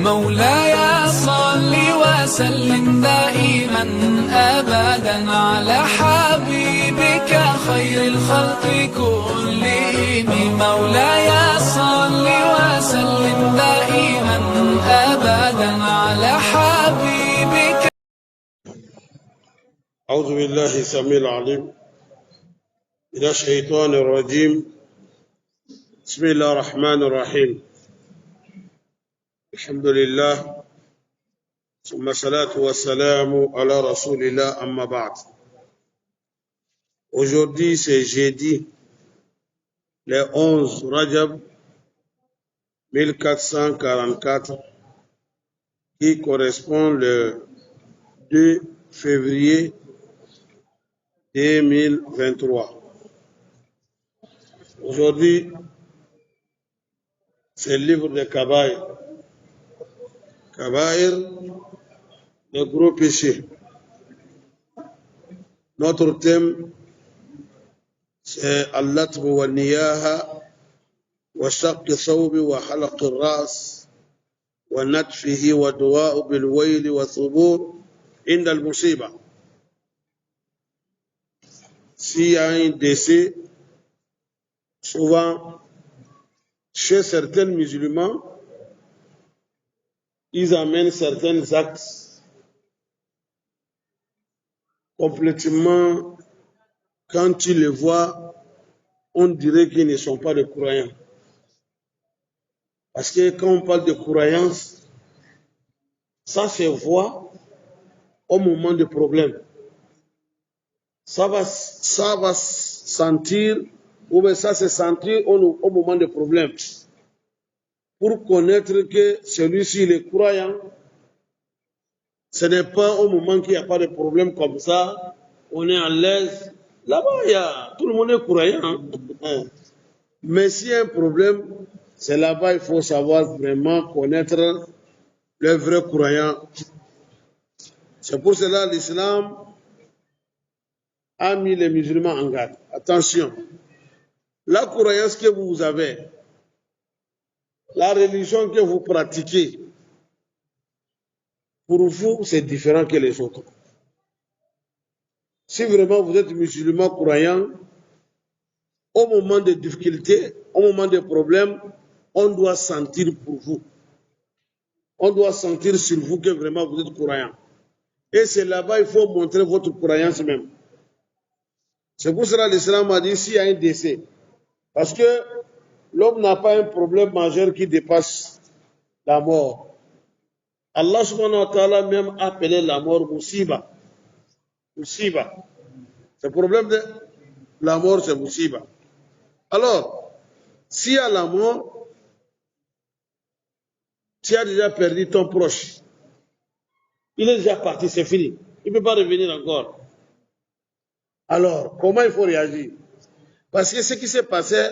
مولاي صل وسلم دائما أبدا على حبيبك خير الخلق كلهم. مولاي صل وسلم دائما أبدا على حبيبك. أعوذ بالله السميع العليم من الشيطان الرجيم. بسم الله الرحمن الرحيم. الحمد لله ثم الصلاة والسلام على رسول الله أما بعد. Aujourd'hui c'est jeudi le 11 Rajab 1444 qui correspond le 2 février 2023. Aujourd'hui c'est le livre de Kabaïr. Kabaïr, le gros péché. Notre thème, c'est al-latm wa niyaha wa shaq thawb wa halaq al-ras wa natfihi wa du'a bil wayl wa thubur inda al-musiba. S'il y a un décès, souvent, chez certains musulmans, ils amènent certains actes complètement, quand tu les vois, on dirait qu'ils ne sont pas des croyants. Parce que quand on parle de croyance, ça se voit au moment de problème. Ça va sentir, ou bien ça se sentir au moment de problème. Pour connaître que celui-ci est croyant, ce n'est pas au moment qu'il n'y a pas de problème comme ça, on est à l'aise. Là-bas, tout le monde est croyant. Mais s'il y a un problème, c'est là-bas il faut savoir vraiment connaître le vrai croyant. C'est pour cela que l'islam a mis les musulmans en garde. Attention, la croyance que vous avez, la religion que vous pratiquez, pour vous, c'est différent que les autres. Si vraiment vous êtes musulman croyant, au moment de difficultés, au moment de problèmes, on doit sentir pour vous. On doit sentir sur vous que vraiment vous êtes croyant. Et c'est là-bas il faut montrer votre croyance même. C'est pour cela que l'islam a dit s'il y a un décès. Parce que l'homme n'a pas un problème majeur qui dépasse la mort. Allah subhanahu wa ta'ala même appelé la mort musiba. Musiba. Le problème de la mort, c'est musiba. Alors, s'il y a la mort, tu as déjà perdu ton proche. Il est déjà parti, c'est fini. Il ne peut pas revenir encore. Alors, comment il faut réagir? Parce que ce qui s'est passé,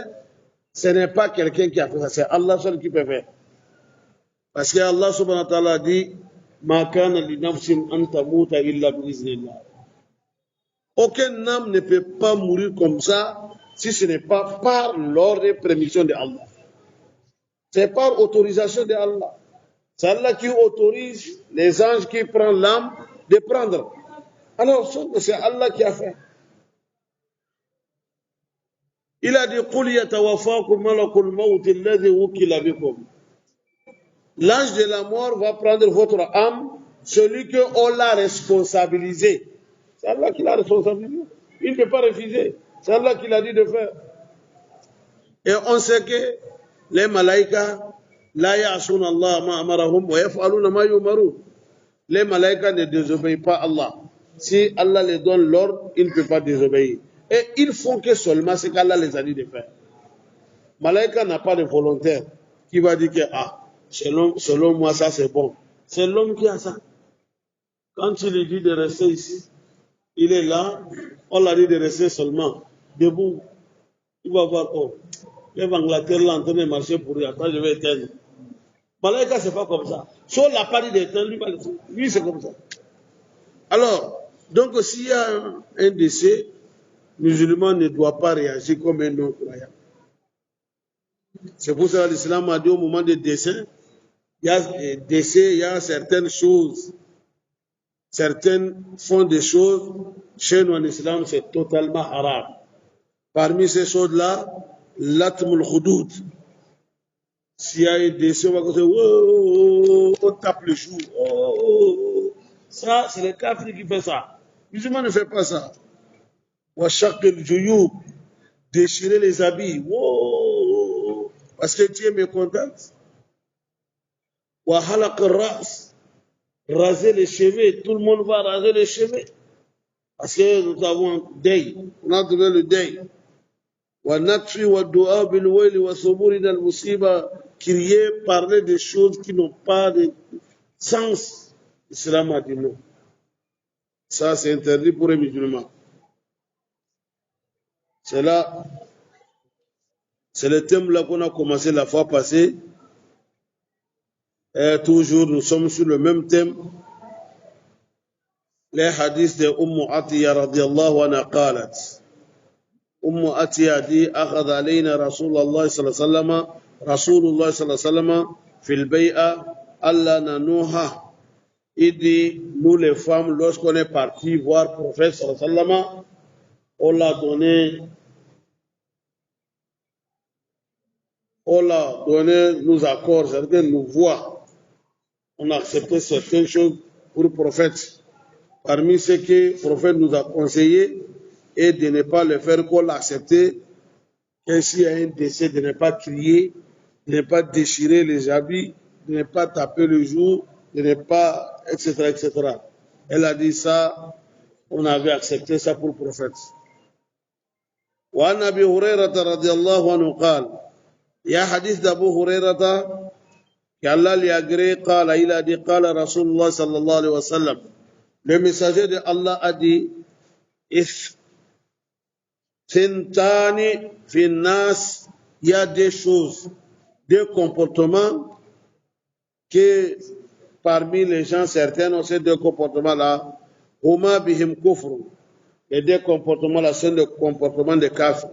ce n'est pas quelqu'un qui a fait ça, c'est Allah seul qui peut faire. Parce que Allah subhanahu wa ta'ala dit Ma kana li nafsin an tamuta illa bi'iznillah. Aucun âme ne peut pas mourir comme ça si ce n'est pas par l'ordre et permission de Allah. C'est par autorisation de Allah. C'est Allah qui autorise les anges qui prennent l'âme de prendre. Alors, c'est Allah qui a fait. Il a dit Qul yatawaffakum malakul maut alladhi wukila bikum. L'ange de la mort va prendre votre âme, celui qu'on l'a responsabilisé. C'est Allah qui l'a responsabilisé. Il ne peut pas refuser. C'est Allah qui l'a dit de faire. Et on sait que les malaïkas, la ya'asun Allah ma amarahum wa yaf'aluna ma yumarun. Les malaïkas ne désobéissent pas à Allah. Si Allah les donne l'ordre, ils ne peuvent pas désobéir. Et ils font que seulement ce qu'Allah les a dit de faire. Malaïka n'a pas de volontaire qui va dire que selon moi ça c'est bon. C'est l'homme qui a ça. Quand il lui dit de rester ici, il est là, on l'a dit de rester seulement debout. Il va voir, les Angleterre là en train de marcher pour lui, après je vais éteindre. Malaïka c'est pas comme ça. Si on l'a pas dit d'éteindre, lui c'est comme ça. Alors, Donc, s'il y a un décès, le musulman ne doit pas réagir comme un non-croyant. C'est pour ça que l'islam a dit au moment des décès, il y a certaines choses, certaines font des choses, chez nous en islam, c'est totalement haram. Parmi ces choses-là, l'atmul khudud. S'il y a un décès, on va dire, oh, on tape le chou. Oh. Ça, c'est le kafir qui fait ça. Le musulman ne fait pas ça. Wa shaqil juyub, déchirer les habits. Oh, parce que tu es mécontent. Wa halaq ras, raser les cheveux. Tout le monde va raser les cheveux. Parce que nous avons un deuil. On a trouvé le deuil. Wa natfi wa du'a bil wayli wa suburi dal musiba. Crier, parler des choses qui n'ont pas de sens. L'islam a dit non. Ça, c'est interdit pour les musulmans. C'est là, c'est le thème là qu'on a commencé la fois passée. Et toujours, nous sommes sur le même thème. Les hadiths de Atiya radiallahu anha qalat. Atiya dit, أخذ علينا رسول الله صلى الله عليه وسلم رسول الله صلى الله عليه وسلم في البيعة ألا ننوها. Il dit, nous les femmes, lorsqu'on est parti voir le prophète sallallahu alayhi wa sallam, on l'a donné nos accords, c'est-à-dire nous voit. On a accepté certaines choses pour le prophète. Parmi ce que le prophète nous a conseillé, et de ne pas le faire qu'on l'a accepté, que s'il y a un décès, de ne pas crier, de ne pas déchirer les habits, de ne pas taper le jour, de ne pas, etc., etc. Elle a dit ça, on avait accepté ça pour le prophète. وعن أبي هريرة رضي الله عنه قال يا حديث أبو هريرة qu'Allah lui agrée قال إلى دي قال رسول الله صلى الله عليه وسلم le messager de Allah a dit Sintani finnas, il y a des choses, des comportements que parmi les gens certains ont ces deux comportements-là, huma bihim kufru, et des comportements-là sont des comportements de kafir.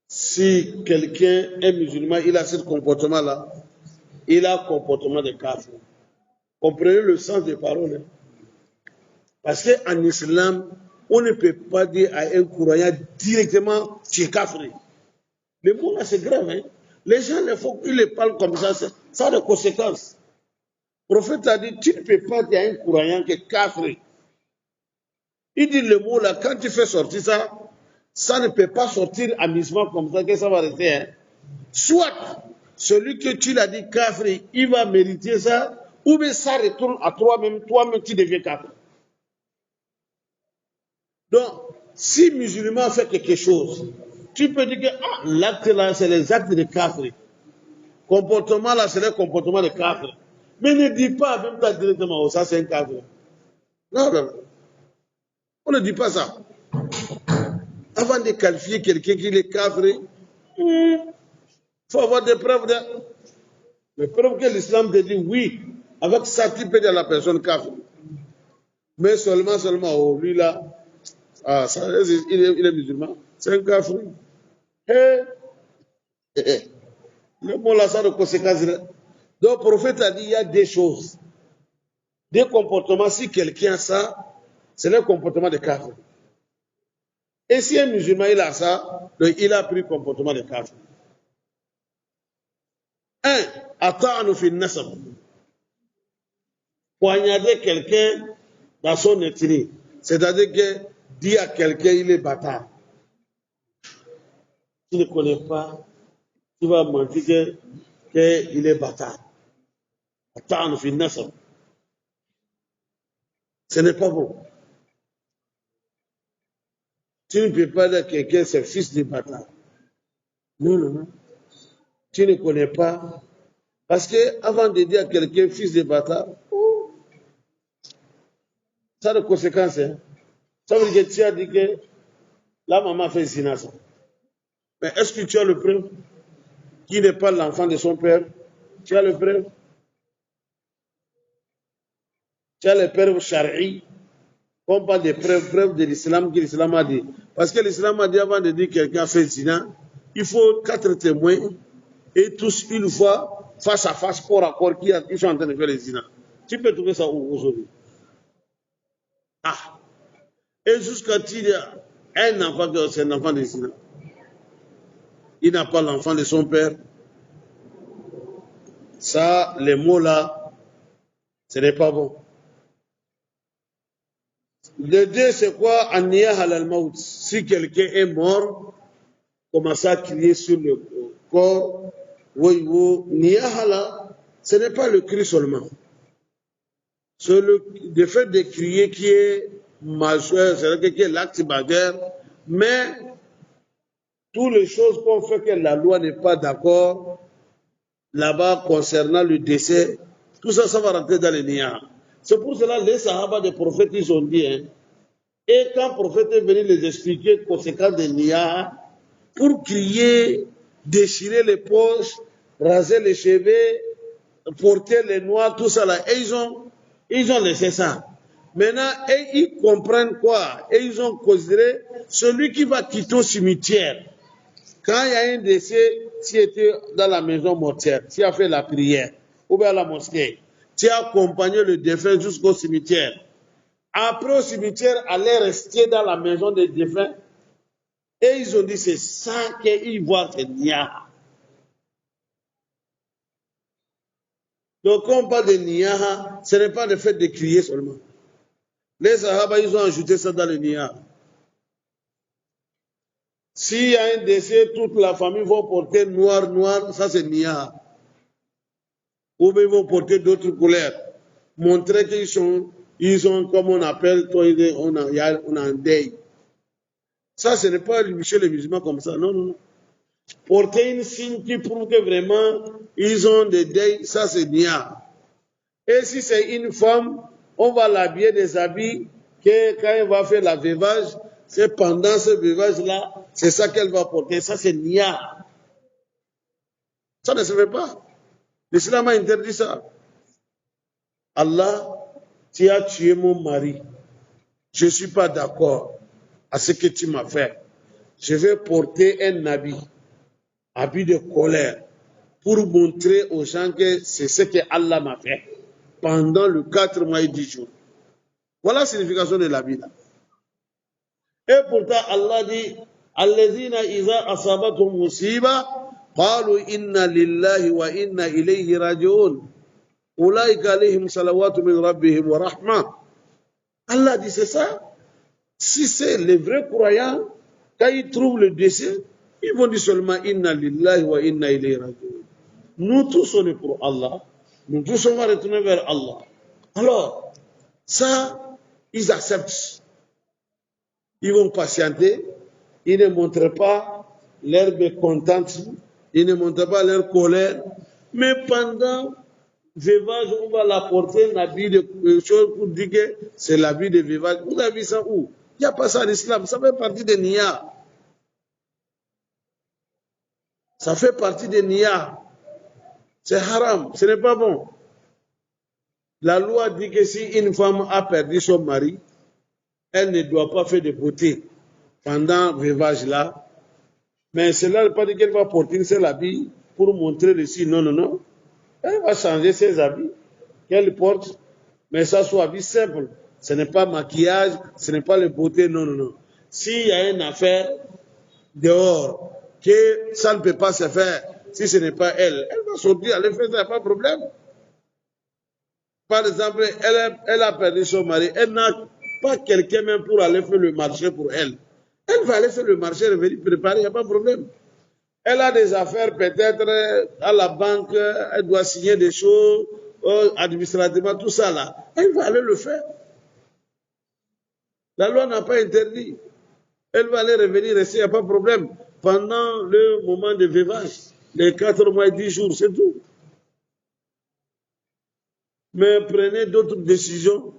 Si quelqu'un est musulman, il a ce comportement-là, il a un comportement de kafir. Comprenez le sens des paroles. Parce qu'en islam, on ne peut pas dire à un croyant directement tu es kafir. Le mot là c'est grave. Hein? Les gens, ils les parlent comme ça, ça a des conséquences. Le prophète a dit tu ne peux pas dire à un croyant que kafir. Il dit le mot là, quand tu fais sortir ça, ça ne peut pas sortir amusement comme ça que ça va rester. Hein? Soit celui que tu l'as dit kafir, il va mériter ça, ou bien ça retourne à toi-même tu deviens kafir. Donc, si musulman fait quelque chose, tu peux dire que l'acte là, c'est les actes de kafir. Comportement là, c'est le comportement de kafir. Mais ne dis pas même pas directement, oh, ça c'est un kafir. Non, non, non. On ne dit pas ça. Avant de qualifier quelqu'un qui est kafir, il faut avoir des preuves. Les preuves que l'islam te dit oui, avec ça tu peux dire à la personne kafir. Mais seulement, oh, lui là, ça, il est musulman, c'est un kafir. Le mot là, ça a de conséquences. Donc, le prophète a dit il y a des choses, des comportements. Si quelqu'un a ça, c'est le comportement de kafir. Et si un musulman il a ça, donc il a pris le comportement de kafir. Attends-nous fin nasab. Poignarder quelqu'un dans son ethnie. C'est-à-dire que dire à quelqu'un il est bâtard. Tu ne connais pas, tu vas mentir qu'il est bâtard. Attends, fin nasab. Ce n'est pas bon. Tu ne peux pas dire à quelqu'un c'est fils de bâtard. Non, non, non. Tu ne connais pas. Parce que avant de dire à quelqu'un fils de bâtard, ça a des conséquences. Hein? Ça veut dire que tu as dit que la maman fait zina. Mais est-ce que tu as le preuve qu'il n'est pas l'enfant de son père? Tu as le preuve? Tu as les preuves charia, on parle des preuves de l'islam que l'islam a dit. Parce que l'islam a dit avant de dire que quelqu'un fait zina, il faut 4 témoins et tous une fois, face à face, corps à corps, qui sont en train de faire les zina. Tu peux trouver ça où aujourd'hui? Ah! Et jusqu'à il y a un enfant qui c'est un enfant de zina. Il n'a pas l'enfant de son père. Ça, les mots là, ce n'est pas bon. Le deux, c'est quoi? Aniya halal maut. Si quelqu'un est mort, commence à crier sur le corps, oui, niya halal, ce n'est pas le cri seulement. C'est le fait de crier qui est majeur, c'est-à-dire qui est l'acte majeur, mais toutes les choses qu'on fait que la loi n'est pas d'accord, là-bas, concernant le décès, tout ça, ça va rentrer dans les niya. C'est pour cela que les sahaba des prophètes, ils ont dit, hein, et quand le prophète est venu les expliquer les conséquences des niya, pour crier, déchirer les poches, raser les cheveux, porter les noix, tout ça là, et ils ont laissé ça. Maintenant, et ils comprennent quoi? Et ils ont considéré celui qui va quitter au cimetière. Quand il y a un décès, tu étais dans la maison mortuaire, tu as fait la prière, ou bien à la mosquée, tu as accompagné le défunt jusqu'au cimetière. Après au cimetière, aller rester dans la maison des défunts. Et ils ont dit, c'est ça qu'ils voient, c'est niya. Donc, quand on parle de niya, ce n'est pas le fait de crier seulement. Les Sahaba, ils ont ajouté ça dans le niya. S'il y a un décès, toute la famille va porter noir, ça c'est niya. Ou bien ils vont porter d'autres couleurs. Montrer qu'ils ont, comme on appelle, on a un deuil. Ça, ce n'est pas chez les musulmans comme ça. Non, non, non. Porter une signe qui prouve que vraiment, ils ont des deuils, ça c'est niya. Et si c'est une femme, on va l'habiller des habits que quand elle va faire la veuvage, c'est pendant ce veuvage-là, c'est ça qu'elle va porter. Ça c'est niya. Ça ne se fait pas. L'islam a interdit ça. Allah, tu as tué mon mari. Je ne suis pas d'accord à ce que tu m'as fait. Je vais porter un habit de colère, pour montrer aux gens que c'est ce que Allah m'a fait pendant le 4 mois et 10 jours. Voilà la signification de l'habit. Et pourtant, Allah dit, Allazina iza asabatum musiba, qalu inna lillahi wa inna ilayhi raji'un. Ulaika alayhim salawatu min rabbihim wa rahma. Allah dit, c'est ça. Si c'est les vrais croyants, quand ils trouvent le décès, ils vont dire seulement inna lillahi wa inna ilayhi raji'un. Nous tous on est pour Allah. Nous tous on va retourner vers Allah. Alors, ça, ils acceptent. Ils vont patienter. Ils ne montrent pas leur mécontentement. Ils ne montrent pas leur colère. Mais pendant veuvage, on va l'apporter un habit de choses pour dire que c'est l'habit de veuvage. Vous avez vu ça où? Il n'y a pas ça en islam. Ça fait partie des niya. Ça fait partie des niya. C'est haram. Ce n'est pas bon. La loi dit que si une femme a perdu son mari, elle ne doit pas faire de beauté pendant le veuvage là. Mais cela ne veut pas dire qu'elle va porter ses habits pour montrer le signe. Non, non, non. Elle va changer ses habits qu'elle porte, mais ça soit habit simple. Ce n'est pas maquillage, ce n'est pas le beauté, non, non, non. S'il y a une affaire dehors, que ça ne peut pas se faire, si ce n'est pas elle, elle va sortir, elle fait ça, pas de problème. Par exemple, elle a perdu son mari, elle n'a pas quelqu'un même pour aller faire le marché pour elle. Elle va aller faire le marché, revenir préparer, il n'y a pas de problème. Elle a des affaires peut-être à la banque, elle doit signer des choses, administrativement, tout ça là. Elle va aller le faire. La loi n'a pas interdit. Elle va aller revenir ici, il n'y a pas de problème. Pendant le moment de veuvage, les 4 mois et 10 jours, c'est tout. Mais prenez d'autres décisions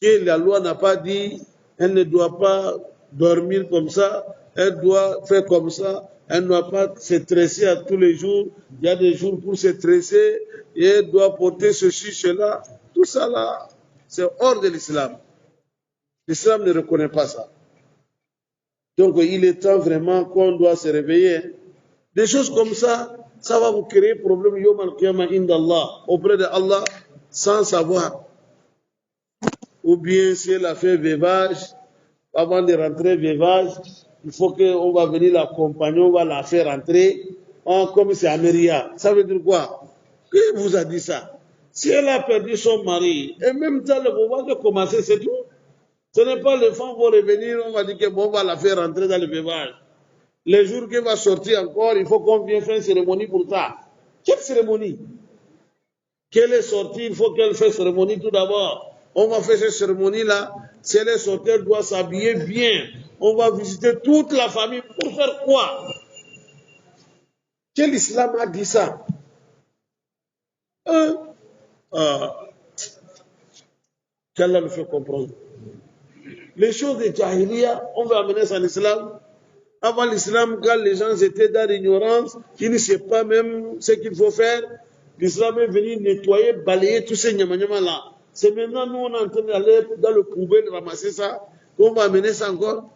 que la loi n'a pas dit. Elle ne doit pas dormir comme ça, elle doit faire comme ça. Elle ne doit pas se tresser à tous les jours. Il y a des jours pour se tresser et elle doit porter ceci, cela. Tout ça là, C'est hors de l'islam. L'islam ne reconnaît pas ça. Donc il est temps vraiment qu'on doit se réveiller. Des choses comme ça va vous créer problème yom al-qiyamah indallah, auprès de Allah, sans savoir. Ou bien si elle a fait veuvage, avant de rentrer veuvage, il faut qu'on va venir l'accompagner, on va la faire rentrer, comme c'est Améria. Ça veut dire quoi? Qui vous a dit ça? Si elle a perdu son mari, et même dans le moment de commencer, c'est tout. Ce n'est pas les femmes vont revenir, on va dire que bon, on va la faire rentrer dans le veuvage. Les jours qu'elle va sortir encore, il faut qu'on vienne faire une cérémonie pour ça. Quelle cérémonie? Qu'elle est sortie, il faut qu'elle fasse cérémonie tout d'abord. On va faire cette cérémonie-là. Si elle est sortie, elle doit s'habiller bien. On va visiter toute la famille. Pour faire quoi? Quel islam a dit ça? Qu'Allah nous fait comprendre. Les choses de Jahiliya, on va amener ça en islam. Avant l'islam, quand les gens étaient dans l'ignorance, ils ne savaient pas même ce qu'il faut faire, l'islam est venu nettoyer, balayer tous ces nyama-là. C'est maintenant, nous, on est en train d'aller dans le poubelle, ramasser ça, qu'on va amener ça encore.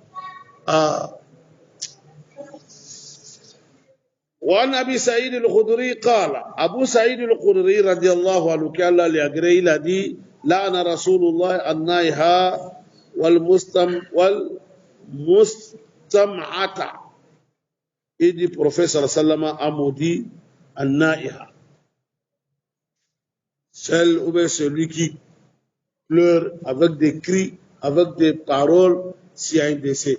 وعن أبي سعيد الخدري قال أبو سعيد الخدري رضي الله عنه قال لأجري الذي لعن رسول الله النائحة والمستمعة. Et du prophète sallallahu a maudit النائحة, celle ou bien celui qui pleure avec des cris, avec des paroles s'il y a un décès.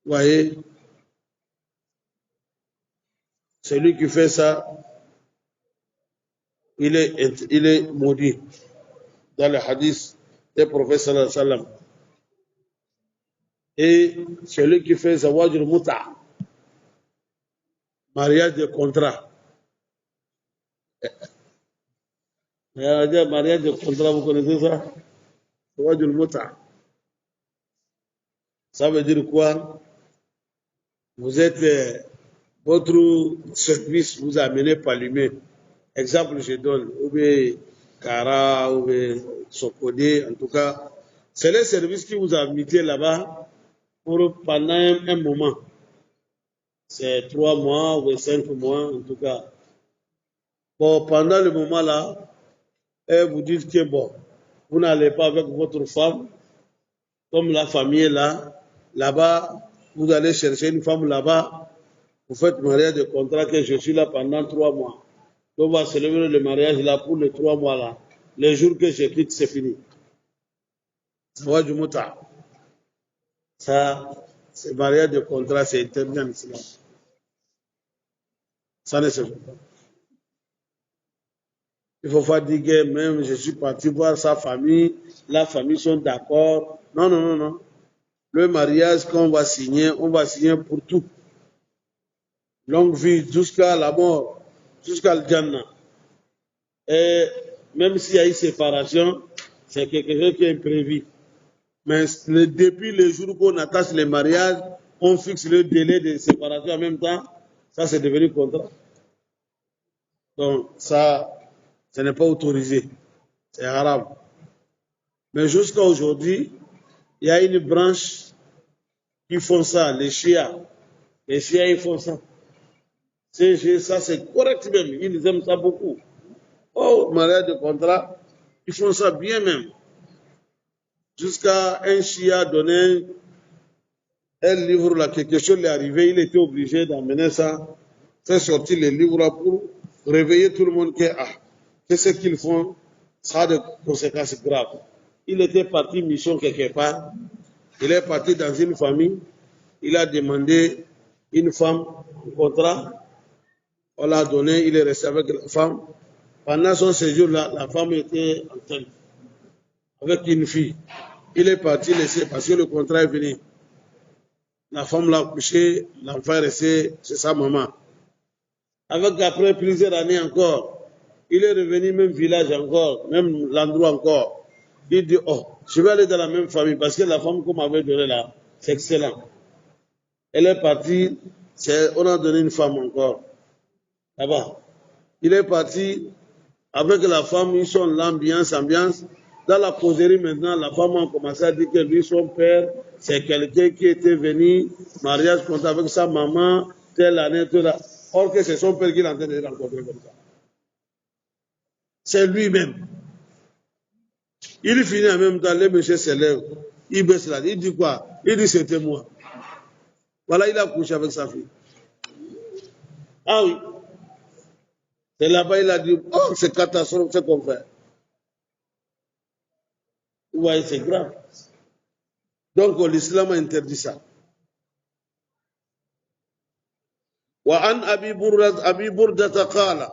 Vous voyez? Celui qui fait ça, il est maudit. Dans le hadith du prophète sallallahu alayhi wa sallam. Et celui qui fait zawajul muta, mariage de contrat. Mariage de contrat, vous connaissez ça? Zawajul muta. Ça veut dire quoi? Vous êtes, votre service vous a amené par l'humain. Exemple, je donne, ou bien Kara, ou bien Sokode, en tout cas, c'est le service qui vous a invité là-bas pendant un moment. C'est 3 mois ou 5 mois, en tout cas. Bon, pendant le moment-là, vous dites que bon, vous n'allez pas avec votre femme, comme la famille est là, là-bas, vous allez chercher une femme là-bas, vous faites mariage de contrat que je suis là pendant 3 mois. On va célébrer le mariage là pour les 3 mois là. Les jours que je quitte, c'est fini. Ça va du muta. Ça, c'est mariage de contrat, c'est interdit en islam. Ça ne se fait pas. Il faut pas dire que même je suis parti voir sa famille, la famille sont d'accord. Non, non, non, non. Le mariage qu'on va signer, on va signer pour tout. Longue vie jusqu'à la mort, jusqu'à le Jannah. Et même s'il y a une séparation, c'est quelque chose qui est imprévu. Mais depuis le jour qu'on attache le mariage, on fixe le délai de séparation en même temps, ça c'est devenu contrat. Donc ça, ce n'est pas autorisé. C'est haram. Mais jusqu'à aujourd'hui, il y a une branche qui font ça, les chiites. Les chiites, ils font ça. Ça, c'est correct même. Ils aiment ça beaucoup. Oh, mariage de contrat, ils font ça bien même. Jusqu'à un chia donné un livre là, quelque chose lui est arrivé, il était obligé d'amener ça, faire sortir le livre là pour réveiller tout le monde que, qu'est-ce qu'ils font? Ça a des conséquences graves. Il était parti mission quelque part, il est parti dans une famille, il a demandé une femme, un contrat, on l'a donné, il est resté avec la femme. Pendant son séjour là, la femme était enceinte avec une fille. Il est parti laisser parce que le contrat est venu. La femme l'a couché, l'enfant est resté chez sa maman. Avec après plusieurs années encore, il est revenu même village encore, même l'endroit encore. Il dit, oh, je vais aller dans la même famille parce que la femme qu'on m'avait donnée là, c'est excellent. Elle est partie, on a donné une femme encore. Là-bas. Il est parti, avec la femme, ils sont l'ambiance. Dans la causerie maintenant, la femme a commencé à dire que lui, son père, c'est quelqu'un qui était venu, mariage contre avec sa maman, telle année, tout là. Or que c'est son père qui est en train de rencontrer comme ça. C'est lui-même. Il finit en même temps, le monsieur se lève, il baisse la tête, il dit quoi? Il dit c'était moi. Voilà, il a couché avec sa fille. Ah oui. Et là-bas, il a dit, oh, c'est catastrophe ce qu'on fait. Vous voyez, c'est grave. Donc, l'islam a interdit ça. وعن أبي بردة قال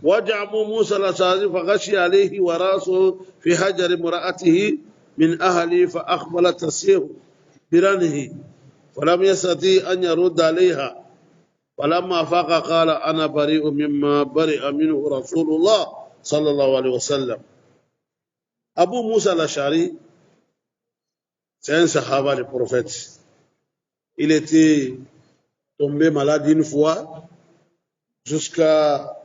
وجع موسى الأشعري فغشي عليه وراسه في حجر امرأته من أهله فأقبلت تسير برنه فلم يستطيع أن يرد عليها فلما فاق قال أنا بريء مما برئ منه رسول الله صلى الله عليه وسلم. Abu Musa al-Ash'ari, c'est un sahaba du prophète. Il était tombé malade une fois, jusqu'à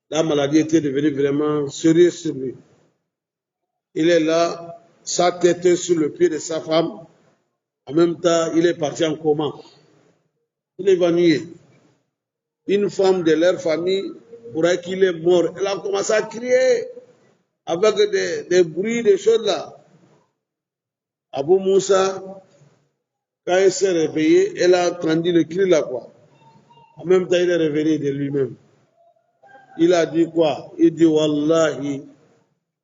la maladie était devenue vraiment sérieuse sur lui. Il est là, sa tête est sur le pied de sa femme. En même temps, il est parti en coma. Il est évanoui. Une femme de leur famille, pourrait qu'il est mort. Elle a commencé à crier avec des bruits, des choses là. Abu Musa, quand il s'est réveillé, elle a entendu le cri là quoi. En même temps, il est revenu de lui-même. Il a dit quoi? Il dit Wallahi,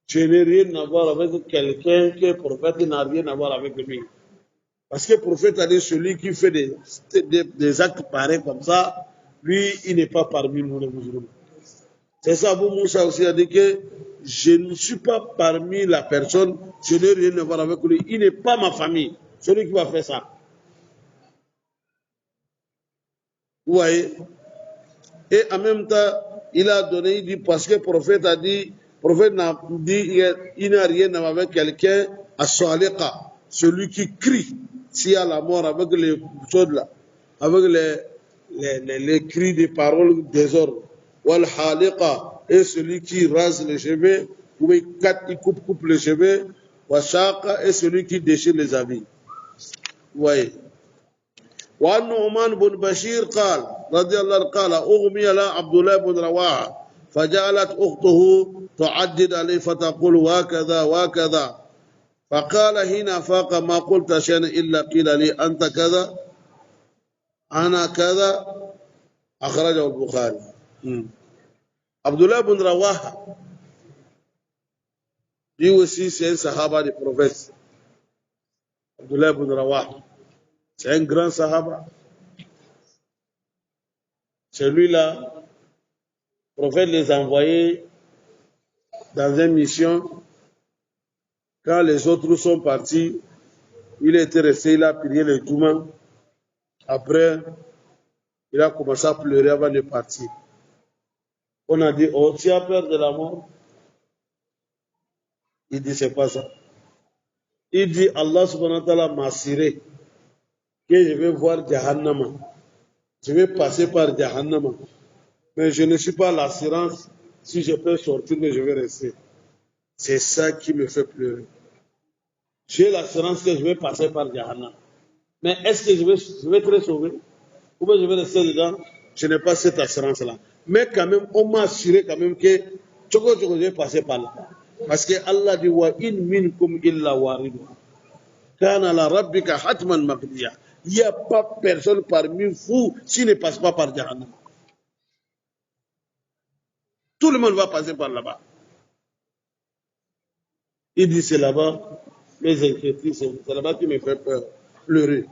je n'ai rien à voir avec quelqu'un que le prophète n'a rien à voir avec lui. Parce que le prophète a dit celui qui fait des actes pareils comme ça, lui, il n'est pas parmi nous les musulmans. C'est ça, Abu Musa aussi a dit que je ne suis pas parmi la personne, je n'ai rien à voir avec lui. Il n'est pas ma famille, celui qui va faire ça. Vous voyez? Et en même temps, il a donné, il dit, parce que le prophète a dit, le prophète n'a dit, il n'a rien à voir avec quelqu'un, à Saliqa, celui qui crie, s'il y a la mort avec les choses là, avec les cris des paroles désordre. Wal haliqa, et celui qui rase les cheveux, ou il coupe les cheveux. Wa shaqa, et celui qui déchire les habits. Vous voyez. وعن نعمان بن بشير قال رضي الله عنه قال أغمي على عبد الله بن رواحة فجعلت أخته تعدد عليه فتقول وكذا وكذا فقال هنا فاق ما قلت شيئا إلا قيل لي أنت كذا أنا كذا أخرجه البخاري. عبد الله بن رواحة lui aussi c'est un sahaba du prophète. Abdullah ibn Rawaha, c'est un grand sahaba. Celui-là, le prophète les a envoyés dans une mission. Quand les autres sont partis, il était resté, il a prié le Touma. Après, il a commencé à pleurer avant de partir. On a dit, oh, tu as peur de la mort? Il dit, c'est pas ça. Il dit, Allah subhanahu wa ta'ala m'a assuré que je vais voir Jahannama. Je vais passer par Jahannama. Mais je ne suis pas l'assurance si je peux sortir, mais je vais rester. C'est ça qui me fait pleurer. J'ai l'assurance que je vais passer par Jahannam. Mais est-ce que je vais être sauvé? Ou bien je vais rester dedans? Je n'ai pas cette assurance-là. Mais quand même, on m'a assuré quand même que je vais passer par là. Parce que Allah dit wa in minkum illa waridu. Kana la rabbika hatman maqdiya. Il n'y a pas personne parmi vous s'il ne passe pas par Jahannam. Tout le monde va passer par là-bas. Il dit c'est là-bas, mes inquiétudes, c'est là-bas qui me fait peur, pleurer.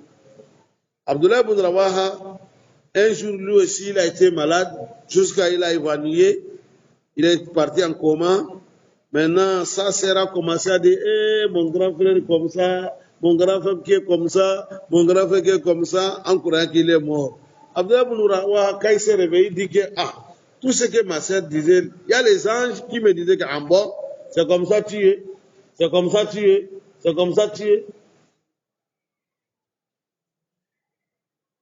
Abdullah ibn Rawaha, un jour lui aussi il a été malade, jusqu'à il a évanoui, il est parti en coma. Maintenant, sa sœur a commencé à dire, mon grand frère est comme ça, mon grand frère qui est comme ça, mon grand frère qui est comme ça, en croyant qu'il est mort. Abdullah ibn Rawaha, quand il s'est réveillé, il dit que, tout ce que ma sœur disait, il y a les anges qui me disaient qu'en bas, c'est comme ça tu es, c'est comme ça tu es, c'est comme ça tu es.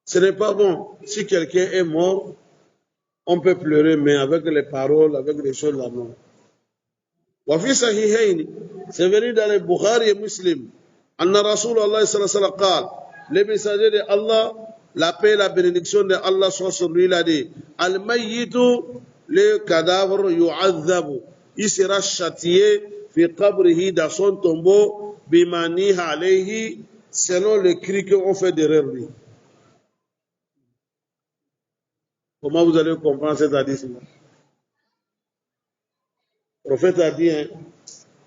Ce n'est pas bon. Si quelqu'un est mort, on peut pleurer, mais avec les paroles, avec les choses là, non. وفي صحيحين c'est venu dans les Bukhari et Muslim أن رسول الله صلى الله عليه وسلم قال le messager de Allah, la paix et la bénédiction de Allah soit sur lui, il a dit Al-Mayyitu, le cadavre, yu'adhabu, il sera châtié fi qabrihi, dans son tombeau, bimaniha alayhi, selon le cri qu'on fait derrière lui. Comment vous allez comprendre cet hadith-là? Le prophète a dit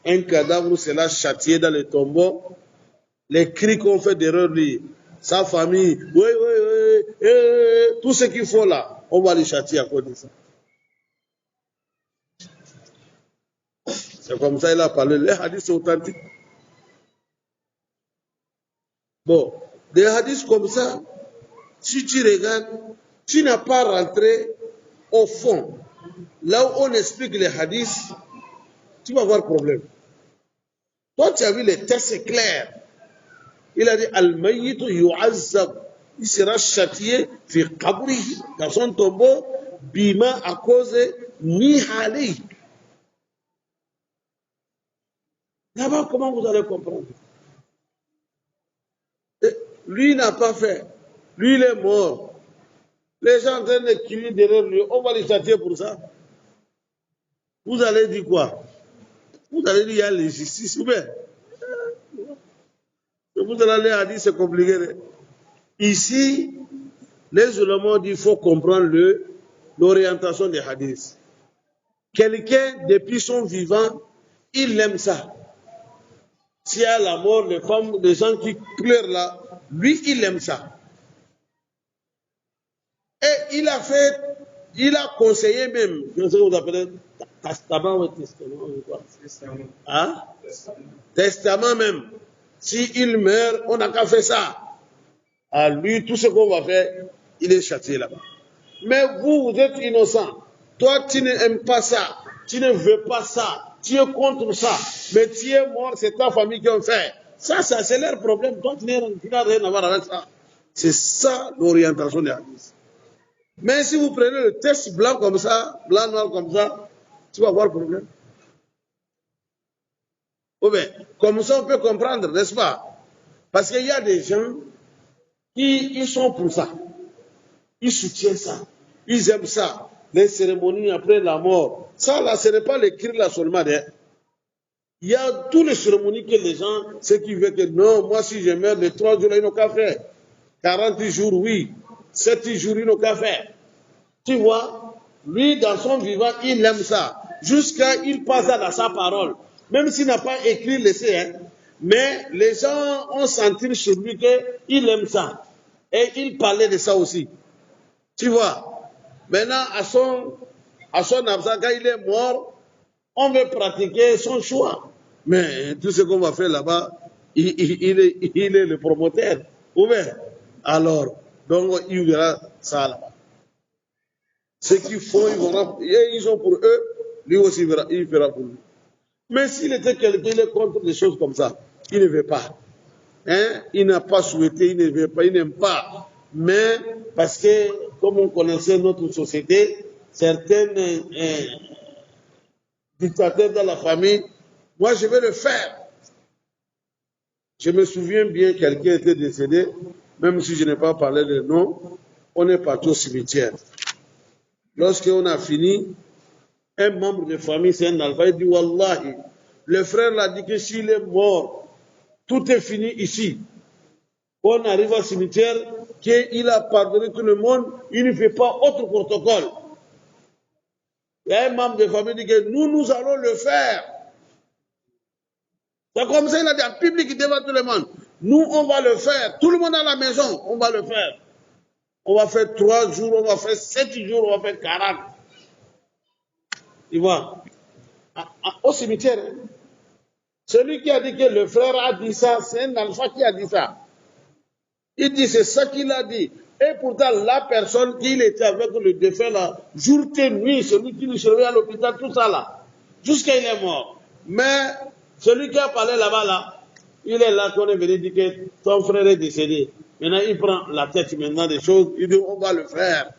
un cadavre sera châtié dans le tombeau, les cris qu'on fait derrière lui, sa famille, tout ce qu'il faut là, on va les châtier à cause de ça. C'est comme ça qu'il a parlé. Les hadiths sont authentiques. Bon, des hadiths comme ça, si tu regardes, tu n'as pas rentré au fond. Là où on explique les hadiths, tu vas avoir problème. Toi, tu as vu les textes clairs. Il a dit Al-Mayyitu yu'azzab. Il sera châtié fi qabrihi, dans son tombeau, bima à cause nihali. Là-bas, comment vous allez comprendre? Et lui n'a pas fait. Lui, il est mort. Les gens en train de crier derrière lui, on va les châtier pour ça. Vous allez dire quoi? Vous allez dire il y a la justice ou bien? Vous allez dire c'est compliqué. Ici, les ulémas disent qu'il faut comprendre l'orientation des hadiths. Quelqu'un, depuis son vivant, il aime ça. S'il y a la mort, les femmes, les gens qui pleurent là, lui, il aime ça. Et il a conseillé même, je sais ce que vous appelez, testament ou testament, hein? Testament même. S'il meurt, on n'a qu'à faire ça. À lui, tout ce qu'on va faire, il est châtié là-bas. Mais vous êtes innocent. Toi, tu n'aimes pas ça. Tu ne veux pas ça. Tu es contre ça. Mais tu es mort, c'est ta famille qui a fait. Ça, c'est leur problème. Toi, tu n'as rien à voir avec ça. C'est ça l'orientation des hadiths. Mais si vous prenez le texte blanc comme ça, blanc noir comme ça, tu vas avoir problème. Oh bien, comme ça, on peut comprendre, n'est-ce pas? Parce qu'il y a des gens qui ils sont pour ça. Ils soutiennent ça. Ils aiment ça. Les cérémonies après la mort. Ça, là, ce n'est pas les cris là seulement. Hein. Il y a toutes les cérémonies que les gens, ceux qui veulent que non, moi, si je meurs, les 3 jours, ils n'ont qu'à faire. 40 jours, oui. 7 jours, ils n'ont qu'à faire. Tu vois, lui, dans son vivant, il aime ça. Jusqu'à il passe à sa parole. Même s'il n'a pas écrit l'essai, hein. Mais les gens ont senti chez lui qu'il aime ça. Et il parlait de ça aussi. Tu vois. Maintenant, à son absence, quand il est mort, on veut pratiquer son choix. Mais tout ce qu'on va faire là-bas, il est le promoteur. Ou bien, alors, donc il verra ça là-bas. Ce qu'ils font, ils ont pour eux, lui aussi il fera pour lui. Mais s'il était quelqu'un, il est contre des choses comme ça, il ne veut pas. Hein? Il n'a pas souhaité, il ne veut pas, il n'aime pas. Mais parce que, comme on connaissait notre société, certains dictateurs dans la famille, moi je vais le faire. Je me souviens bien, quelqu'un était décédé, même si je n'ai pas parlé de nom, on est parti au cimetière. Lorsqu'on a fini, un membre de famille, c'est un alpha, il dit Wallahi, le frère l'a dit que s'il est mort, tout est fini ici. On arrive au cimetière, qu'il a pardonné tout le monde, il ne fait pas autre protocole. Il y a un membre de famille qui dit que nous allons le faire. C'est comme ça, il a dit en public devant tout le monde. Nous, on va le faire. Tout le monde à la maison, on va le faire. On va faire 3 jours, on va faire 7 jours, on va faire 40. Tu vois, au cimetière, celui qui a dit que le frère a dit ça, c'est un alpha qui a dit ça. Il dit c'est ça qu'il a dit. Et pourtant, la personne qui était avec le défunt là, jour et nuit, celui qui le surveille à l'hôpital, tout ça là, jusqu'à il est mort. Mais celui qui a parlé là-bas là, il est là qu'on est venu dire que ton frère est décédé. Maintenant, il prend la tête maintenant des choses, il dit on va le faire.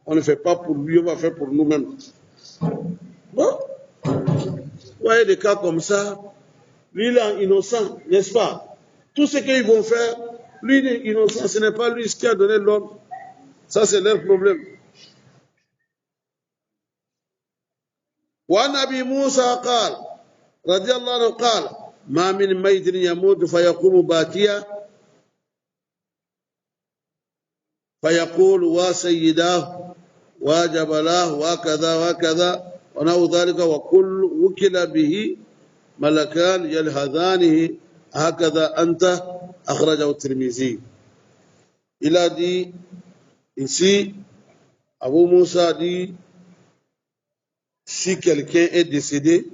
On ne fait pas pour lui, on va faire pour nous-mêmes. Bon, vous voyez des cas comme ça, lui il est innocent, n'est-ce pas? Tout ce qu'ils vont faire, lui il est innocent, ce n'est pas lui qui a donné l'ordre. Ça c'est leur problème. وعن ابي موسى قال رضي الله عنه قال ما من ميت يموت فيقوم باكيا فيقول وسيداه وجبلاه وكذا وكذا ونحو ذلك وكل وكل به ملكان يلهذانه هكذا أنت أخرجه الترمذي. Il a dit ici, Abu Moussa dit, si quelqu'un est décédé,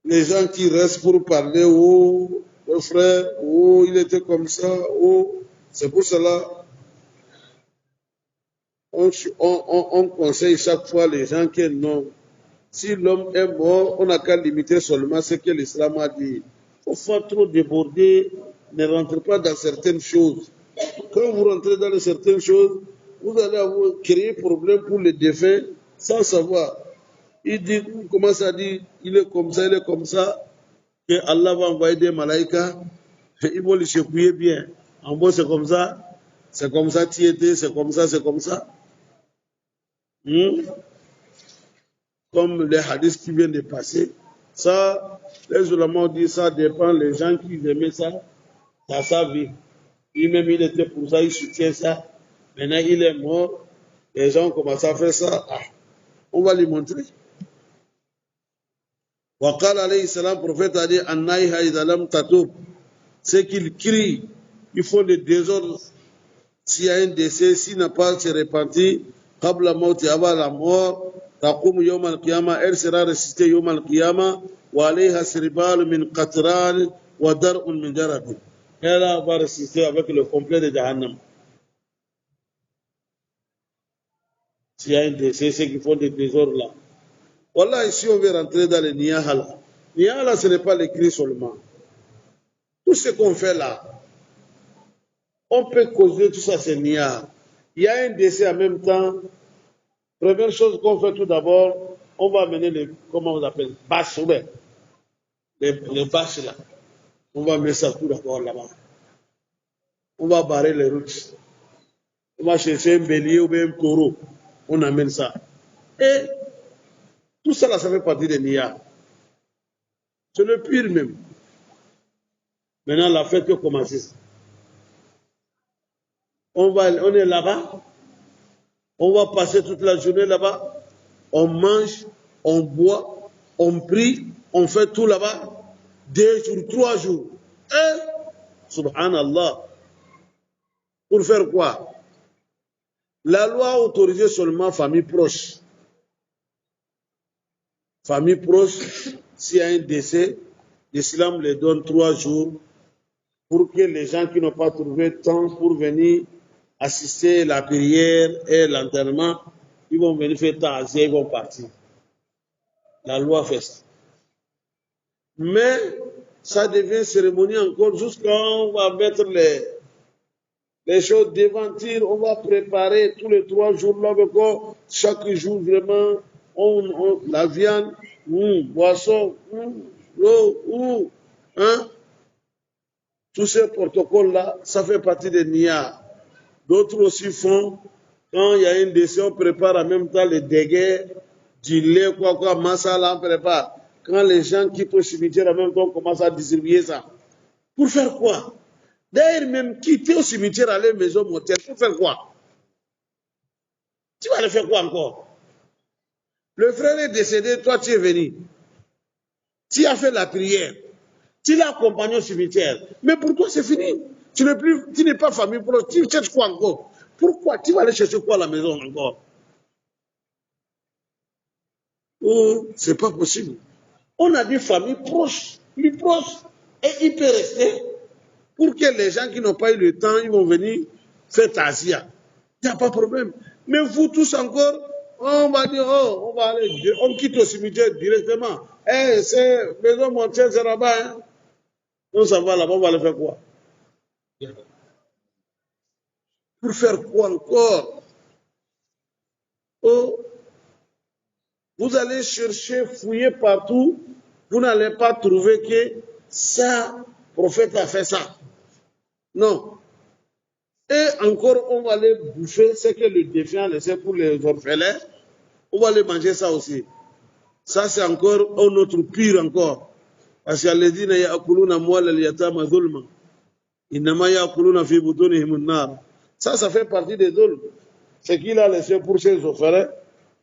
les gens qui restent pour parler, oh, le frère, oh, il était comme ça, oh, c'est pour cela, on conseille chaque fois les gens que non. Si l'homme est mort, on n'a qu'à limiter seulement ce que l'islam a dit. Il ne faut pas trop déborder, ne rentrez pas dans certaines choses. Quand vous rentrez dans certaines choses, vous allez créer problème pour les défunts sans savoir. Il dit, il commence à dire, il est comme ça, que Allah va envoyer des malaïkas, ils vont les secouer bien. En gros, c'est comme ça, tu étais, c'est comme ça. Comme les hadiths qui viennent de passer. Ça, les ulémas disent ça dépend les gens qui aimaient ça dans sa vie. Lui-même, il était pour ça, il soutient ça. Maintenant, il est mort. Les gens commencent à faire ça. Ah, on va lui montrer. Waqal alayhi salam, prophète a dit, Annaïha idalam tatoub. C'est qu'ils crient, ils font des désordres. S'il y a un décès, s'il n'a pas se repenti, qabla mawti, avant la mort, تقوم يوم القيامة elle sera ressuscitée يوم القيامة وعليها سربال من قطران ودرء من جرد. Elle va ressusciter avec le complet de Jahannam. S'il y a un décès, ceux qui font des désordres là. Voilà, ici on veut rentrer dans le Niyahala. Niyahala, ce n'est pas l'écrit seulement. Tout ce qu'on fait là, on peut causer tout ça, c'est Niyahala. Il y a un décès en même temps. Première chose qu'on fait tout d'abord, on va amener les, comment on appelle, bâches, les bâches là. On va mettre ça tout d'abord là-bas. On va barrer les routes. On va chercher un bélier ou bien un taureau. On amène ça. Et tout ça là, ça fait partie des Nia. C'est le pire même. Maintenant, la fête peut commencer. On est là-bas. On va passer toute la journée là-bas. On mange, on boit, on prie, on fait tout là-bas. 2 jours, 3 jours. Et, subhanallah. Pour faire quoi? La loi a autorisé seulement famille proche. Famille proche, s'il y a un décès, l'islam les donne 3 jours pour que les gens qui n'ont pas trouvé temps pour venir assister la prière et l'enterrement, ils vont venir faire ta'aziyya, ils vont partir. La loi fait ça. Mais ça devient cérémonie encore jusqu'à on va mettre les choses devant tir, on va préparer tous les 3 jours là encore, chaque jour vraiment, la viande, boisson, l'eau, hein. Tous ces protocoles-là, ça fait partie des nias. D'autres aussi font, quand il y a un décès, on prépare en même temps les dégâts, du lait, quoi, masala, on prépare. Quand les gens quittent au cimetière, en même temps, on commence à distribuer ça. Pour faire quoi? D'ailleurs, même quitter au cimetière, aller à la maison mortuaire, pour faire quoi? Tu vas aller faire quoi encore? Le frère est décédé, toi tu es venu. Tu as fait la prière. Tu l'as accompagné au cimetière. Mais pour toi, c'est fini. Tu n'es pas famille proche. Tu cherches quoi encore? Pourquoi? Tu vas aller chercher quoi à la maison encore? Oh, c'est pas possible. On a dit famille proche, plus proche, et il peut rester pour que les gens qui n'ont pas eu le temps, ils vont venir faire ta'aziyya. Il n'y a pas de problème. Mais vous tous encore, on va dire, oh, on va aller, on quitte le cimetière directement. Eh, c'est maison mortuaire, c'est là-bas, hein. On s'en va là-bas, on va aller faire quoi? Pour faire quoi encore? Oh, vous allez chercher, fouiller partout, vous n'allez pas trouver que ça, prophète a fait ça. Non. Et encore, on va les bouffer ce que le défunt a laissé pour les orphelins. On va les manger ça aussi. Ça, c'est encore un autre pire encore. Parce qu'il y a les dînes, il y a akuluna mwala liyatama zulma. Innama ya akuluna fi butunihim an-nar. Ça fait partie des zulm. Ce qu'il a laissé pour ses orphelins,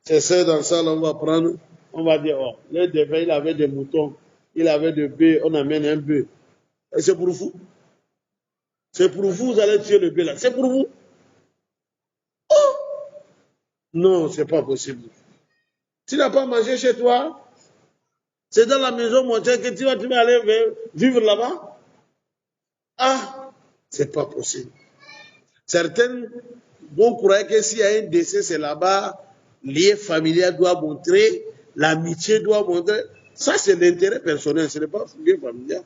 c'est ça, dans ça, là, on va prendre, on va dire, oh, le défunt, il avait des moutons, il avait des bœufs, on amène un bœuf. Et c'est pour vous. C'est pour vous, vous allez tuer le bœuf là. C'est pour vous. Oh! Non, c'est pas possible. Tu n'as pas mangé chez toi, c'est dans la maison montagne que tu vas aller vivre là-bas. Ah, c'est pas possible. Certains vont croire que s'il y a un décès, c'est là-bas, lié familial doit montrer, l'amitié doit montrer. Ça, c'est l'intérêt personnel, ce n'est pas lié familial.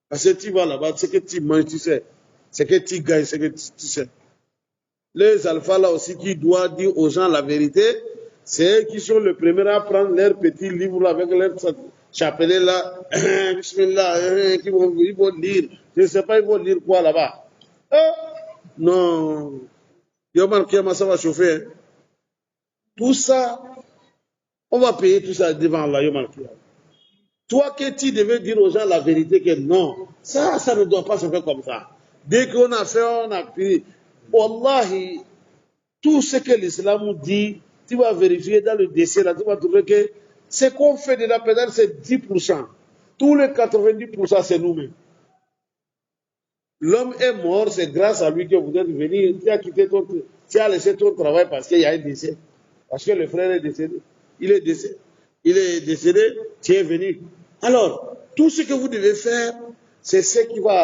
Parce que tu vas là-bas, c'est que tu manges, tu sais. C'est que tu gagnes, c'est que tu sais. Les alphas là aussi qui doivent dire aux gens la vérité, c'est eux qui sont les premiers à prendre leur petit livre avec leur chapelet là, bismillah, ils vont lire. Je ne sais pas, ils vont lire quoi là-bas. Non. Yomar Kiyama, ça va chauffer. Hein. Tout ça, on va payer tout ça devant Allah, Yomar Kiyama. Toi que tu devais dire aux gens la vérité que non, ça ne doit pas se faire comme ça. Dès qu'on a fait, on a pris. Wallahi, tout ce que l'islam dit, tu vas vérifier dans le décès, là, tu vas trouver que ce qu'on fait de la pédale, c'est 10%. Tous les 90%, c'est nous-mêmes. L'homme est mort, c'est grâce à lui que vous êtes venu. Tu as laissé ton travail parce qu'il y a un décès. Parce que le frère est décédé. Il est décédé. Il est décédé, tu es venu. Alors, tout ce que vous devez faire, c'est ce qui va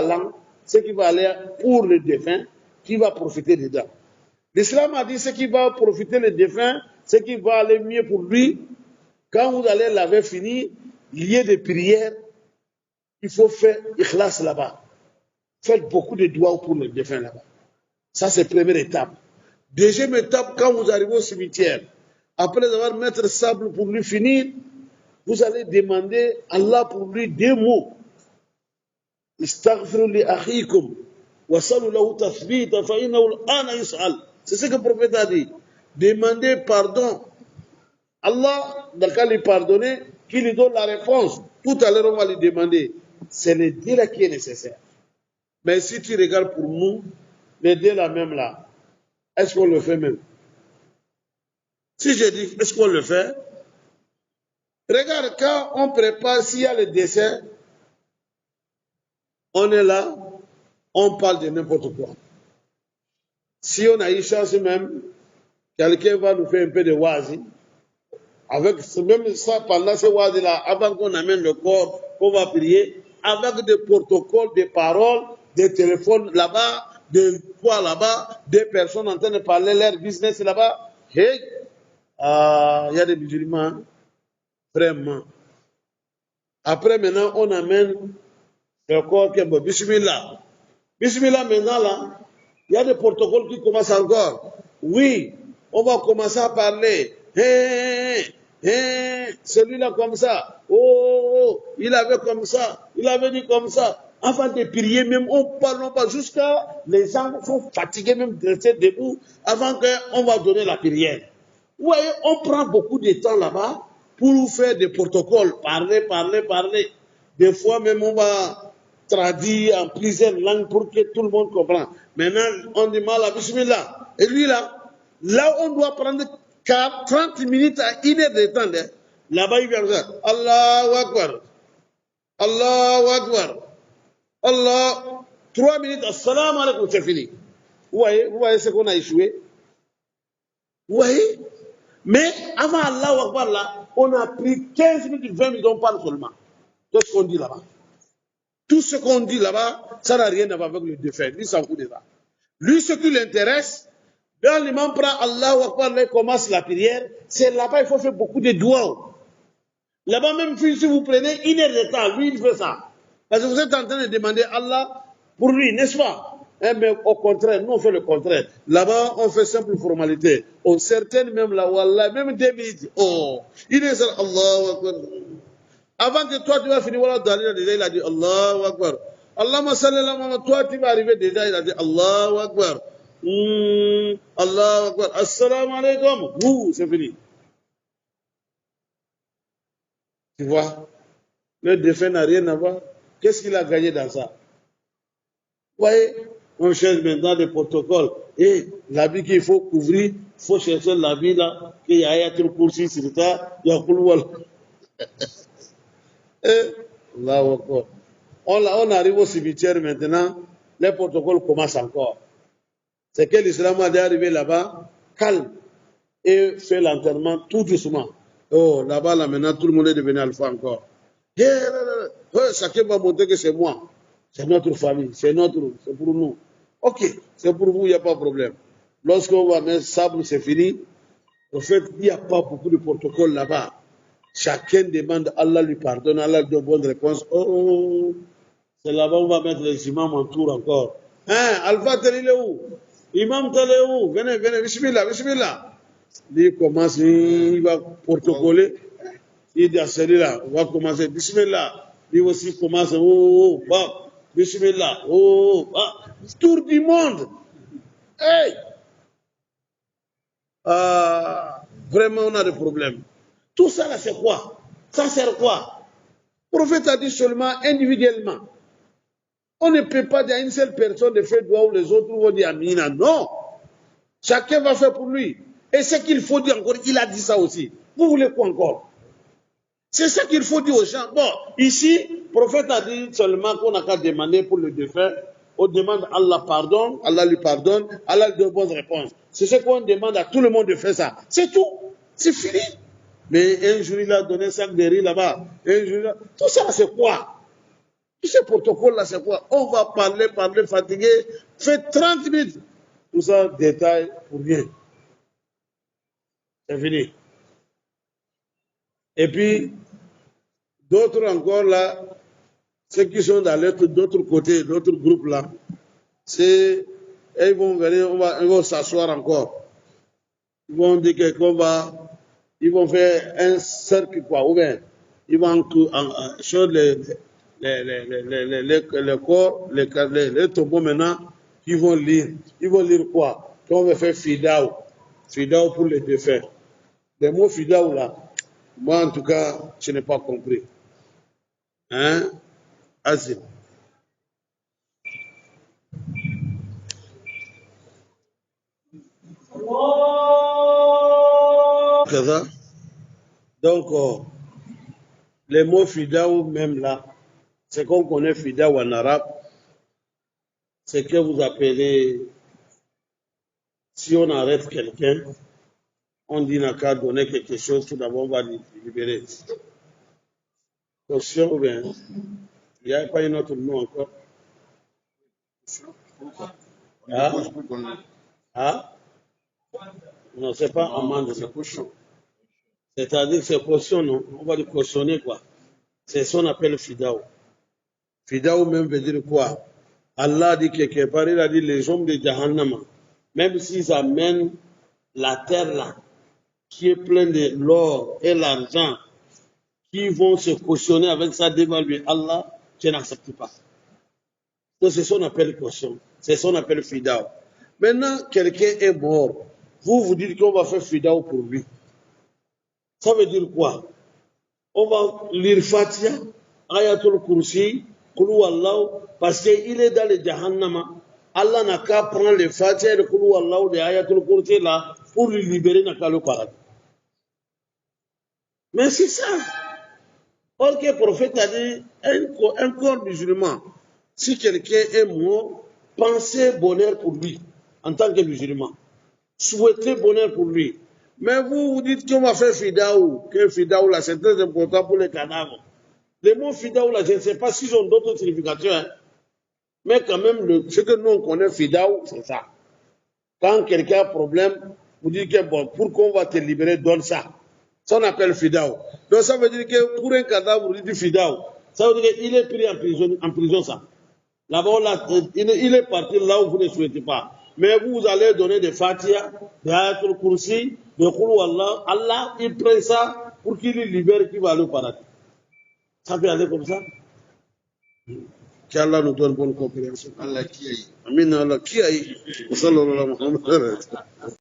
aller pour le défunt, qui va profiter dedans. L'islam a dit ce qui va profiter le défunt, ce qui va aller mieux pour lui. Quand vous allez laver fini, il y a des prières, il faut faire ikhlas là-bas. Faites beaucoup de doigts pour le défunt là-bas. Ça, c'est la première étape. Deuxième étape, quand vous arrivez au cimetière, après avoir mis le sable pour lui finir, vous allez demander à Allah pour lui 2 mots. Istaghfiru li akhikum wa salu lahu tathbita fa innahu al-ana yus'al. C'est ce que le prophète a dit. Demandez pardon. Allah, dans le cas de lui pardonner, qu'il lui donne la réponse. Tout à l'heure, on va lui demander. C'est le délai qui est nécessaire. Mais si tu regardes pour nous, le délai même là, est-ce qu'on le fait même? Si je dis, est-ce qu'on le fait? Regarde, quand on prépare, s'il y a le décès, on est là, on parle de n'importe quoi. Si on a eu chance même, quelqu'un va nous faire un peu de wazi, avec même ça, pendant ce wazi-là, avant qu'on amène le corps, qu'on va prier, avec des protocoles, des paroles, des téléphones là-bas, des quoi là-bas, des personnes en train de parler leur business là-bas. Hey, il y a des musulmans, vraiment. Après, maintenant, on amène le corps qui est bon. Bismillah. Bismillah, maintenant, là, il y a des protocoles qui commencent encore. Oui, on va commencer à parler. Celui-là comme ça. Oh, il avait comme ça. Il avait dit comme ça. Avant de prier, même, on parle jusqu'à les gens sont fatigués même de rester debout avant qu'on va donner la prière. Vous voyez, on prend beaucoup de temps là-bas pour faire des protocoles, parler. Des fois même on va traduire en plusieurs langues pour que tout le monde comprenne. Maintenant, on dit mal à Bismillah. Et lui là on doit prendre 30 minutes à 1 heure de temps. Là-bas, il vient dire Allahu Akbar. Allahu Akbar. Allah. 3 minutes, assalamu alaikum, c'est fini. Vous voyez ce qu'on a échoué? Vous voyez? Mais avant Allahu Akbar là, on a pris 15 minutes, 20 minutes, on parle seulement. Tout ce qu'on dit là-bas. Tout ce qu'on dit là-bas, ça n'a rien à voir avec le défunt. Lui, s'en fout de ça. Lui, ce qui l'intéresse, quand l'imam prend Allahu Akbar, là, il commence la prière, c'est là-bas, il faut faire beaucoup de doigts. Là-bas, même si vous prenez 1 heure de temps, lui, il fait ça. Parce que vous êtes en train de demander Allah pour lui, n'est-ce pas? Hein, mais au contraire, nous on fait le contraire. Là-bas, on fait simple formalité. Au certaines même là, wallah, même 2 minutes. Oh, il est Allah Akbar. Avant que toi tu vas finir, voilà, déjà il a dit Allahu Akbar. Allahumma salli ala Muhammad, toi tu vas arriver déjà, il a dit Allahu Akbar. Allahu Akbar. Assalamu alaikum. Ouh, c'est fini. Tu vois, le défunt n'a rien à voir. Qu'est-ce qu'il a gagné dans ça? Vous voyez, on cherche maintenant des protocoles. Et l'habit qu'il faut couvrir, il faut chercher l'habit là, qu'il y a trop coursi sur ça, il y a couloir. Allahu Akbar. On arrive au cimetière maintenant, les protocoles commencent encore. C'est que l'islam a déjà arrivé là-bas, calme, et fait l'enterrement tout doucement. Oh, là-bas, là, maintenant, tout le monde est devenu alpha encore. Chacun va montrer que c'est moi. C'est notre famille, c'est pour nous. Ok, c'est pour vous, il n'y a pas de problème. Lorsqu'on va mettre sable, c'est fini. En fait, il n'y a pas beaucoup de protocoles là-bas. Chacun demande, Allah lui pardonne, Allah lui donne bonne réponse. Oh, c'est là-bas on va mettre les imams en tour encore. Hein, Alpha, tel il est où? Imam, tel est où? Venez, bismillah, bismillah. Il commence, il va protocoler. Il dit à celui-là, on va commencer, bismillah. Lui aussi commence, bah, bismillah, bah. Tour du monde. Hey! Vraiment, on a des problèmes. Tout ça, là, c'est quoi? Ça sert quoi? Le prophète a dit seulement individuellement. On ne peut pas dire à une seule personne de faire droit ou les autres vont dire Amina. Non. Chacun va faire pour lui. Et ce qu'il faut dire encore, il a dit ça aussi. Vous voulez quoi encore? C'est ça qu'il faut dire aux gens. Bon, ici, le prophète a dit seulement qu'on n'a qu'à demander pour le défunt. On demande Allah pardon, Allah lui pardonne, Allah lui donne bonne réponse. C'est ce qu'on demande à tout le monde de faire ça. C'est tout. C'est fini. Mais un jour, il a donné un sac de riz là-bas. Un jour, tout ça, c'est quoi? Tout ce protocole-là, c'est quoi? On va parler, fatigué. Fait 30 minutes. Tout ça, détail pour rien. C'est fini. Et puis, d'autres encore là, ceux qui sont dans d'autres côtés, d'autres groupes là, ils vont venir, ils vont s'asseoir encore. Ils vont dire ils vont faire un cercle quoi, ou bien ils vont sur les corps, les tombeaux maintenant, ils vont lire. Ils vont lire quoi? On va faire fidaou. Fidaou pour les défunts. Les mots fidaou là, moi en tout cas, je n'ai pas compris. Hein? Azim. Donc, les mots fidaou même là, c'est qu'on connaît fidaou en arabe, c'est que vous appelez, si on arrête quelqu'un, on dit n'a qu'à donner quelque chose, tout d'abord on va libérer. Caution ou bien, il n'y a pas un autre nom encore. Non, c'est pas amende, c'est caution. C'est-à-dire que c'est caution, non? On va le cautionner quoi. C'est ce qu'on appelle fidaou. Fidaou même veut dire quoi? Allah dit quelque part, il a dit les hommes de Jahannama, même s'ils amènent la terre là, qui est pleine de l'or et l'argent, qui vont se cautionner avec ça devant lui, Allah, je n'accepte pas. Donc c'est ce qu'on appelle caution, c'est ce qu'on appelle fidaou. Maintenant, quelqu'un est mort, vous dites qu'on va faire fidaou pour lui. Ça veut dire quoi? On va lire Fatiha, Ayatul Kursi, Kulu Allah, parce qu'il est dans le Jahannama. Allah n'a qu'à prendre le Fatiha et le Kulu Allah de Ayatul Kursi là pour lui libérer dans le paradis. Mais c'est ça. Or que le prophète a dit, un corps musulman, si quelqu'un est mort, pensez bonheur pour lui, en tant que musulman. Souhaitez bonheur pour lui. Mais vous dites qu'on va faire fidaou, que fidaou là, c'est très important pour les cadavres. Les mots fidaou là, je ne sais pas s'ils ont d'autres significations, hein. Mais quand même, ce que nous on connaît fidaou, c'est ça. Quand quelqu'un a un problème, vous dites que bon, pour qu'on va te libérer, donne ça. Ça on appelle fidaou. Donc ça veut dire que pour un cadavre, vous dites fidaou. Ça veut dire qu'il est pris en prison ça. Là-bas, il est parti là où vous ne souhaitez pas. Mais vous allez donner des Fatiha, des Ayatul Kursi, des Khulu Allah. Allah, il prend ça pour qu'il libère qui va aller au paradis. Ça peut aller comme ça. Qu'Allah nous donne bonne compréhension. Allah qui aille. Amin Allah. Qui aille? Sallallahu alayhi wa sallam.